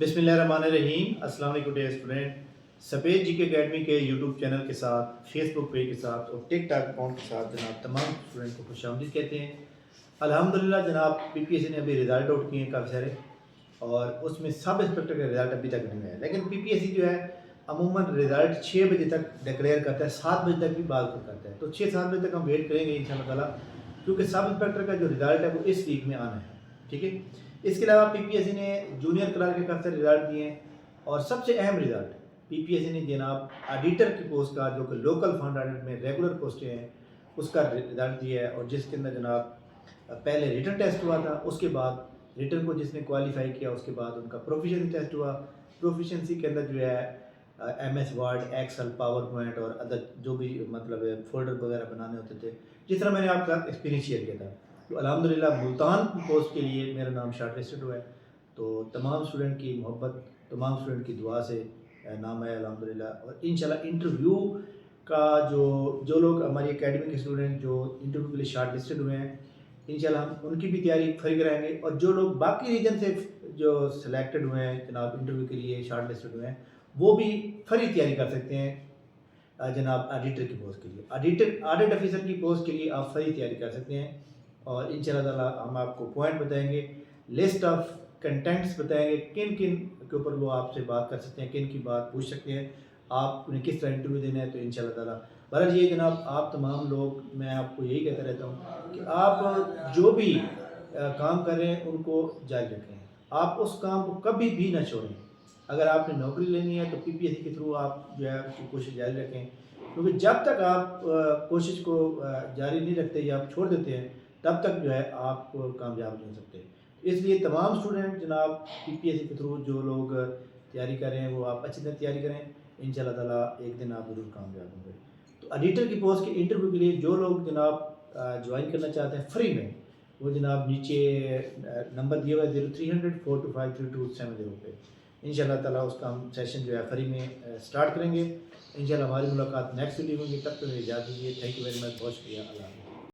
बिस्मिल्लाहिर्रहमानिर्रहीम। अस्सलाम वालेकुम डियर स्टूडेंट। सफ़ेद जी के अकेडमी के यूट्यूब चैनल के साथ, फेसबुक पेज के साथ और टिकटॉक अकाउंट के साथ जनाब तमाम स्टूडेंट को खुशामदीद कहते हैं। अल्हम्दुलिल्लाह जनाब पीपीएससी ने अभी रिज़ल्ट आउट किए हैं काफ़ी सारे, और उसमें सब इंस्पेक्टर का रिज़ल्ट अभी तक नहीं आया। लेकिन पीपीएससी जो है अमूमन रिज़ल्ट 6 बजे तक डिक्लेयर करता है, 7 बजे तक भी बात करता है। तो 6-7 बजे तक हम वेट करेंगे इंशाअल्लाह ताला, क्योंकि सब इंस्पेक्टर का जो रिज़ल्ट है वो इस वीक में आना है। ठीक है। इसके अलावा पीपीएससी ने जूनियर क्लर्क के काफ़ी सारे रिज़ल्ट दिए हैं, और सबसे अहम रिज़ल्ट पीपीएससी ने जनाब ऑडिटर की पोस्ट का, जो कि लोकल फंड ऑडिट में रेगुलर पोस्टें हैं, उसका रिज़ल्ट दिया है। और जिसके अंदर जनाब पहले रिटन टेस्ट हुआ था, उसके बाद रिटन को जिसने क्वालिफाई किया उसके बाद उनका प्रोफिशिएंसी टेस्ट हुआ। प्रोफिशिएंसी के अंदर जो है MS Word, Excel, PowerPoint और अदर जो भी मतलब फोल्डर वगैरह बनाने होते थे, जिस तरह मैंने आपके साथ एक्सपीरियंस शेयर किया था। तो अल्हम्दुलिल्लाह मुल्तान पोस्ट के लिए मेरा नाम शॉर्ट लिस्टेड हुआ है। तो तमाम स्टूडेंट की मोहब्बत, तमाम स्टूडेंट की दुआ से नाम है अल्हम्दुलिल्लाह। और इंशाल्लाह इंटरव्यू का जो लोग हमारी एकेडमी के स्टूडेंट जो इंटरव्यू के लिए शॉर्ट लिस्टेड हुए हैं, इंशाल्लाह हम उनकी भी तैयारी फ्री कराएंगे। और जो लोग बाकी रीजन से जो सिलेक्टेड हुए हैं जनाब इंटरव्यू के लिए शॉर्ट लिस्टेड हुए हैं, वो भी फ्री तैयारी कर सकते हैं जनाब ऑडिटर की पोस्ट के लिए। ऑडिट ऑफिसर की पोस्ट के लिए आप फ्री तैयारी कर सकते हैं। और इंशाल्लाह ताला हम आपको पॉइंट बताएंगे, लिस्ट ऑफ कंटेंट्स बताएंगे, किन किन के ऊपर वो आपसे बात कर सकते हैं, किन की बात पूछ सकते हैं, आप उन्हें किस तरह इंटरव्यू देना है। तो इंशाल्लाह ताला बहरहाल ये जनाब आप तमाम लोग, मैं आपको यही कहता रहता हूँ कि आप जो भी काम कर रहे हैं उनको जारी रखें। आप उस काम को कभी भी ना छोड़ें। अगर आपने नौकरी लेनी है तो पीपीएससी के थ्रू आप जो है उसकी कोशिश जारी रखें, क्योंकि जब तक आप कोशिश को जारी नहीं रखते या आप छोड़ देते हैं, तब तक जो है आप कामयाब नहीं हो सकते। इसलिए तमाम स्टूडेंट जनाब पीपीएससी के थ्रू जो लोग तैयारी कर रहे हैं, वो आप अच्छी तरह तैयारी करें। इंशाल्लाह ताला एक दिन आप ज़रूर कामयाब होंगे। तो एडिटर की पोस्ट के इंटरव्यू के लिए जो लोग जनाब ज्वाइन करना चाहते हैं फ्री में, वो जनाब नीचे नंबर दिया हुआ है 0300-425-3270 पे। इंशाल्लाह ताला उसका हम सेशन जो है फ्री में स्टार्ट करेंगे। इंशाल्लाह हमारी मुलाकात नेक्स्ट वीडियो में होगी। तब तक इजाज़त दीजिए। Thank you very much. बहुत शुक्रिया। अल्लाह।